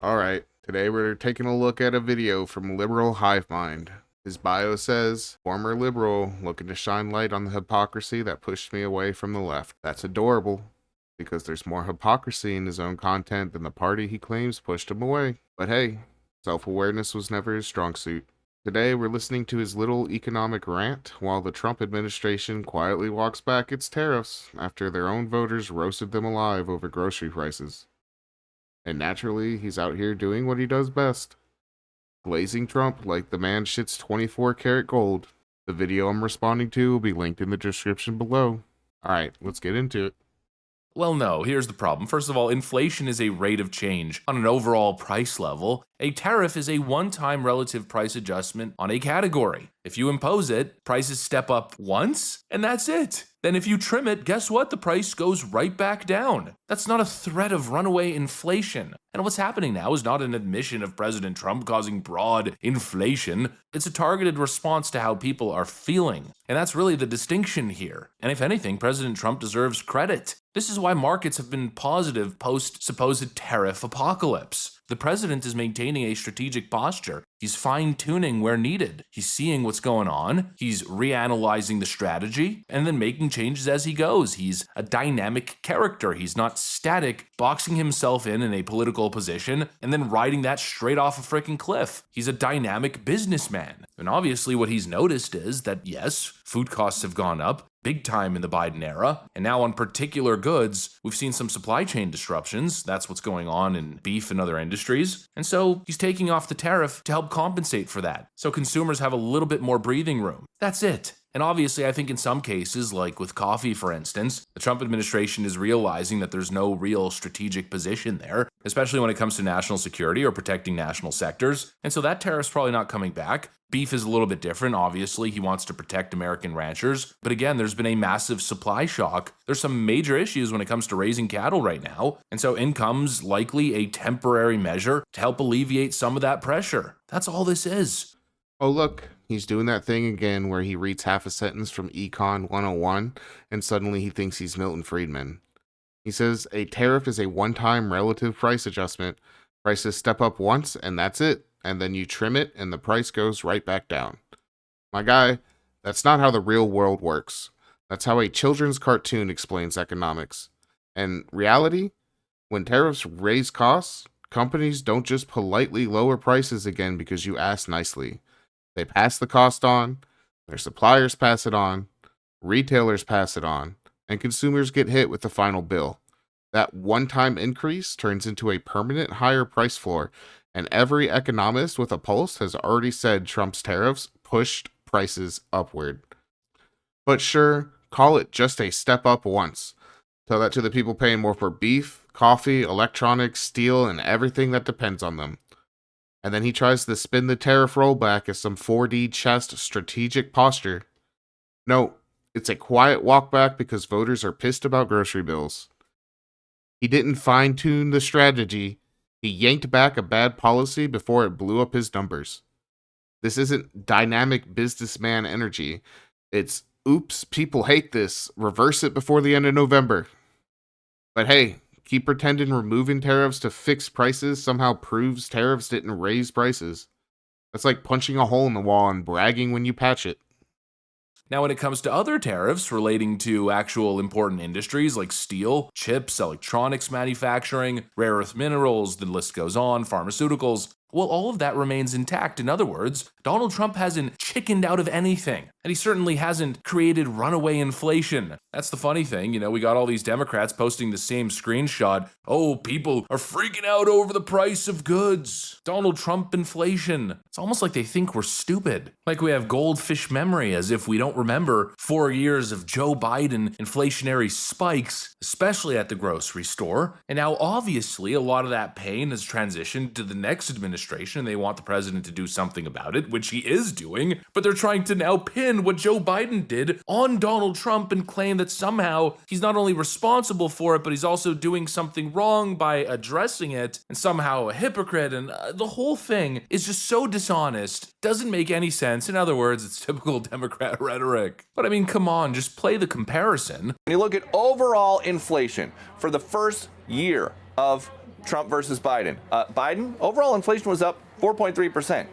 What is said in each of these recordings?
Alright, today we're taking a look at a video from Liberal Hivemind. His bio says, former liberal looking to shine light on the hypocrisy that pushed me away from the left. That's adorable, because there's more hypocrisy in his own content than the party he claims pushed him away. But hey, self-awareness was never his strong suit. Today we're listening to his little economic rant while the Trump administration quietly walks back its tariffs after their own voters roasted them alive over grocery prices. And naturally, he's out here doing what he does best. Blazing Trump like the man shits 24-karat gold. The video I'm responding to will be linked in the description below. Alright, let's get into it. Well, no, here's the problem. First of all, inflation is a rate of change on an overall price level. A tariff is a one-time relative price adjustment on a category. If you impose it, prices step up once, and that's it. Then if you trim it, guess what? The price goes right back down. That's not a threat of runaway inflation. And what's happening now is not an admission of President Trump causing broad inflation. It's a targeted response to how people are feeling. And that's really the distinction here. And if anything, President Trump deserves credit. This is why markets have been positive post-supposed tariff apocalypse. The president is maintaining a strategic posture. He's fine-tuning where needed. He's seeing what's going on. He's reanalyzing the strategy and then making changes as he goes. He's a dynamic character. He's not static, boxing himself in a political position and then riding that straight off a freaking cliff. He's a dynamic businessman. And obviously what he's noticed is that, yes, food costs have gone up big time in the Biden era, and now on particular goods, we've seen some supply chain disruptions. That's what's going on in beef and other industries. And so he's taking off the tariff to help compensate for that, so consumers have a little bit more breathing room. That's it. And obviously, I think in some cases, like with coffee, for instance, the Trump administration is realizing that there's no real strategic position there, especially when it comes to national security or protecting national sectors. And so that tariff's probably not coming back. Beef is a little bit different. Obviously, he wants to protect American ranchers. But again, there's been a massive supply shock. There's some major issues when it comes to raising cattle right now. And so in comes likely a temporary measure to help alleviate some of that pressure. That's all this is. Oh look, he's doing that thing again where he reads half a sentence from Econ 101 and suddenly he thinks he's Milton Friedman. He says a tariff is a one-time relative price adjustment. Prices step up once and that's it. And then you trim it and the price goes right back down. My guy, that's not how the real world works. That's how a children's cartoon explains economics. And reality, when tariffs raise costs, companies don't just politely lower prices again because you asked nicely. They pass the cost on, their suppliers pass it on, retailers pass it on, and consumers get hit with the final bill. That one-time increase turns into a permanent higher price floor, and every economist with a pulse has already said Trump's tariffs pushed prices upward. But sure, call it just a step up once. Tell that to the people paying more for beef, coffee, electronics, steel, and everything that depends on them. And then he tries to spin the tariff rollback as some 4D chess strategic posture. No, it's a quiet walk back because voters are pissed about grocery bills. He didn't fine-tune the strategy. He yanked back a bad policy before it blew up his numbers. This isn't dynamic businessman energy. It's, oops, people hate this. Reverse it before the end of November. But hey, keep pretending removing tariffs to fix prices somehow proves tariffs didn't raise prices. That's like punching a hole in the wall and bragging when you patch it. Now, when it comes to other tariffs relating to actual important industries like steel, chips, electronics manufacturing, rare earth minerals, the list goes on, pharmaceuticals, well, all of that remains intact. In other words, Donald Trump hasn't chickened out of anything, and he certainly hasn't created runaway inflation. That's the funny thing, we got all these Democrats posting the same screenshot. Oh, people are freaking out over the price of goods. Donald Trump inflation. It's almost like they think we're stupid. Like we have goldfish memory, as if we don't remember 4 years of Joe Biden inflationary spikes, especially at the grocery store. And now, obviously, a lot of that pain has transitioned to the next administration, and they want the president to do something about it, which he is doing, but they're trying to now pin what Joe Biden did on Donald Trump and claim that somehow he's not only responsible for it, but he's also doing something wrong by addressing it, and somehow a hypocrite, and the whole thing is just so dishonest, doesn't make any sense. In other words, it's typical Democrat rhetoric. But I mean, come on, just play the comparison. When you look at overall inflation for the first year of Trump versus Biden. Biden, overall inflation was up 4.3%,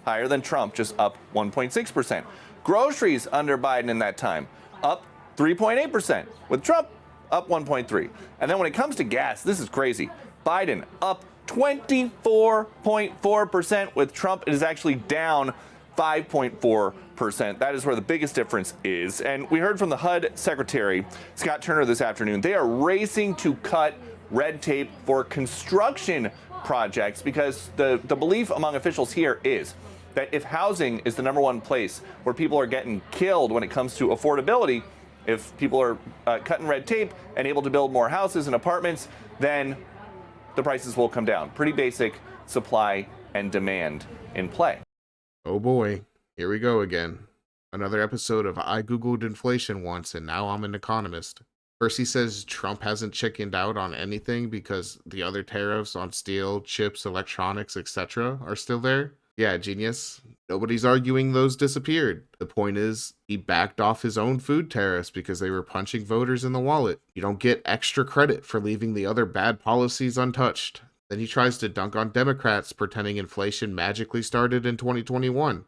higher than Trump, just up 1.6%. Groceries under Biden in that time, up 3.8%, with Trump up 1.3%. And then when it comes to gas, this is crazy. Biden up 24.4%, with Trump it is actually down 5.4%. That is where the biggest difference is. And we heard from the HUD Secretary, Scott Turner, this afternoon. They are racing to cut red tape for construction projects because the belief among officials here is that if housing is the number one place where people are getting killed when it comes to affordability, if people are cutting red tape and able to build more houses and apartments, then the prices will come down. Pretty basic supply and demand in play. Oh boy, here we go again. Another episode of I Googled inflation once and now I'm an economist. First he says Trump hasn't chickened out on anything because the other tariffs on steel, chips, electronics, etc. are still there. Yeah, genius. Nobody's arguing those disappeared. The point is, he backed off his own food tariffs because they were punching voters in the wallet. You don't get extra credit for leaving the other bad policies untouched. Then he tries to dunk on Democrats, pretending inflation magically started in 2021.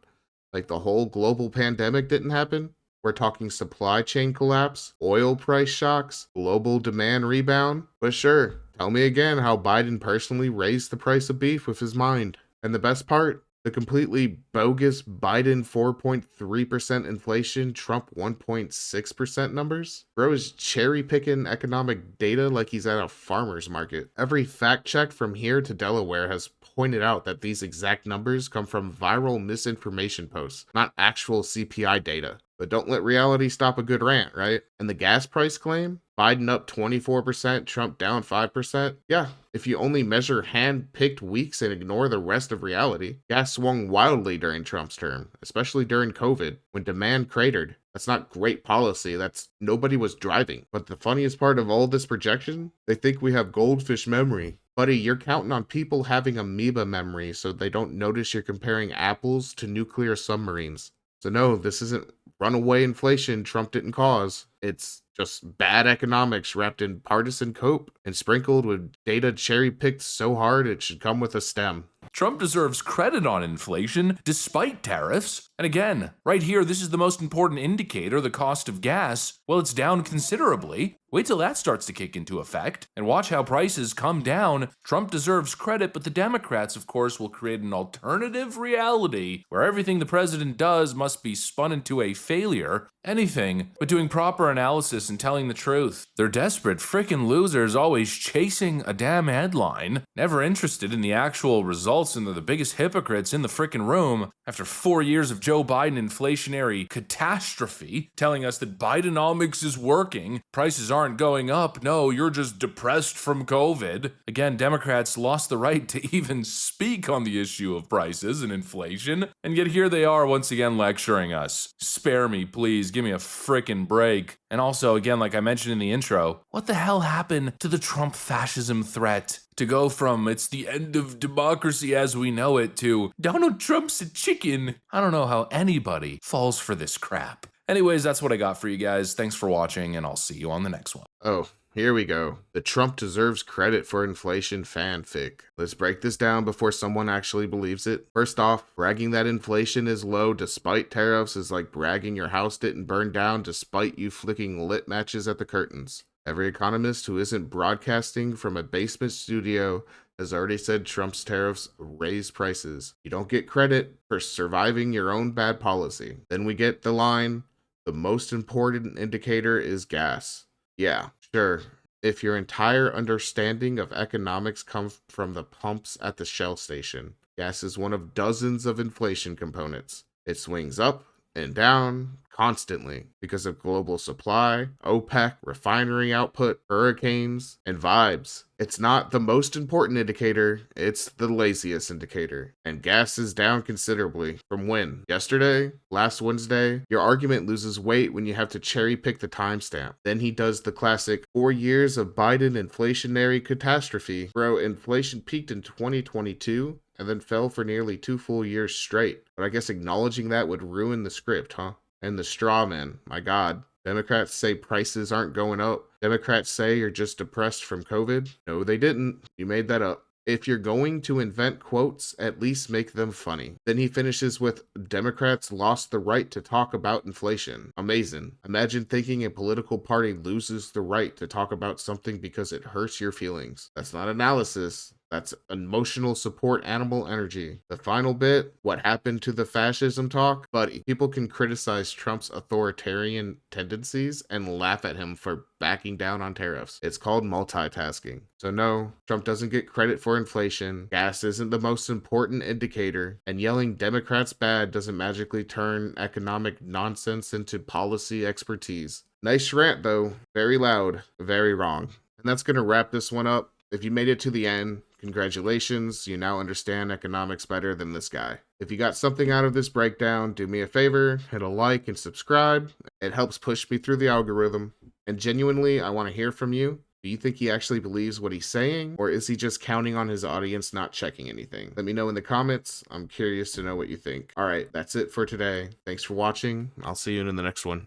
Like the whole global pandemic didn't happen. We're talking supply chain collapse, oil price shocks, global demand rebound. But sure, tell me again how Biden personally raised the price of beef with his mind. And the best part, the completely bogus Biden 4.3% inflation, Trump 1.6% numbers? Bro is cherry picking economic data like he's at a farmer's market. Every fact check from here to Delaware has pointed out that these exact numbers come from viral misinformation posts, not actual CPI data. But don't let reality stop a good rant, right? And the gas price claim? Biden up 24%, Trump down 5%. Yeah, if you only measure hand-picked weeks and ignore the rest of reality. Gas swung wildly during Trump's term, especially during COVID, when demand cratered. That's not great policy, that's nobody was driving. But the funniest part of all this projection? They think we have goldfish memory. Buddy, you're counting on people having amoeba memory so they don't notice you're comparing apples to nuclear submarines. So no, this isn't runaway inflation Trump didn't cause. It's just bad economics wrapped in partisan cope and sprinkled with data cherry-picked so hard it should come with a stem. Trump deserves credit on inflation despite tariffs. And again, right here, this is the most important indicator, the cost of gas. Well, it's down considerably. Wait till that starts to kick into effect and watch how prices come down. Trump deserves credit, but the Democrats, of course, will create an alternative reality where everything the president does must be spun into a failure. Anything but doing proper analysis and telling the truth. They're desperate frickin' losers always chasing a damn headline, never interested in the actual results, and they're the biggest hypocrites in the frickin' room. After 4 years of Joe Biden inflationary catastrophe, telling us that Bidenomics is working, prices aren't going up, no, you're just depressed from COVID. Again, Democrats lost the right to even speak on the issue of prices and inflation, and yet here they are once again lecturing us. Spare me, please, give me a frickin' break. And also, again, like I mentioned in the intro, what the hell happened to the Trump fascism threat? To go from it's the end of democracy as we know it to Donald Trump's a chicken. I don't know how anybody falls for this crap. Anyways, that's what I got for you guys. Thanks for watching, and I'll see you on the next one. Oh, here we go. The Trump deserves credit for inflation fanfic. Let's break this down before someone actually believes it. First off, bragging that inflation is low despite tariffs is like bragging your house didn't burn down despite you flicking lit matches at the curtains. Every economist who isn't broadcasting from a basement studio has already said Trump's tariffs raise prices. You don't get credit for surviving your own bad policy. Then we get the line, the most important indicator is gas. Yeah, sure. If your entire understanding of economics comes from the pumps at the Shell station, gas is one of dozens of inflation components. It swings up and down constantly because of global supply, OPEC, refinery output, hurricanes, and vibes. It's not the most important indicator, it's the laziest indicator. And gas is down considerably. From when? Yesterday? Last Wednesday? Your argument loses weight when you have to cherry pick the timestamp. Then he does the classic 4 years of Biden inflationary catastrophe. Bro, inflation peaked in 2022 and then fell for nearly 2 full years straight. But I guess acknowledging that would ruin the script, huh? And the straw man, my god. Democrats say prices aren't going up. Democrats say you're just depressed from COVID. No, they didn't. You made that up. If you're going to invent quotes, at least make them funny. Then he finishes with, Democrats lost the right to talk about inflation. Amazing. Imagine thinking a political party loses the right to talk about something because it hurts your feelings. That's not analysis. That's emotional support animal energy. The final bit, what happened to the fascism talk? Buddy, people can criticize Trump's authoritarian tendencies and laugh at him for backing down on tariffs. It's called multitasking. So no, Trump doesn't get credit for inflation. Gas isn't the most important indicator, and yelling Democrats bad doesn't magically turn economic nonsense into policy expertise. Nice rant though, very loud, very wrong. And that's gonna wrap this one up. If you made it to the end, congratulations, you now understand economics better than this guy. If you got something out of this breakdown, do me a favor, hit a like and subscribe. It helps push me through the algorithm. And genuinely, I want to hear from you. Do you think he actually believes what he's saying, or is he just counting on his audience not checking anything? Let me know in the comments. I'm curious to know what you think. All right, that's it for today. Thanks for watching. I'll see you in the next one.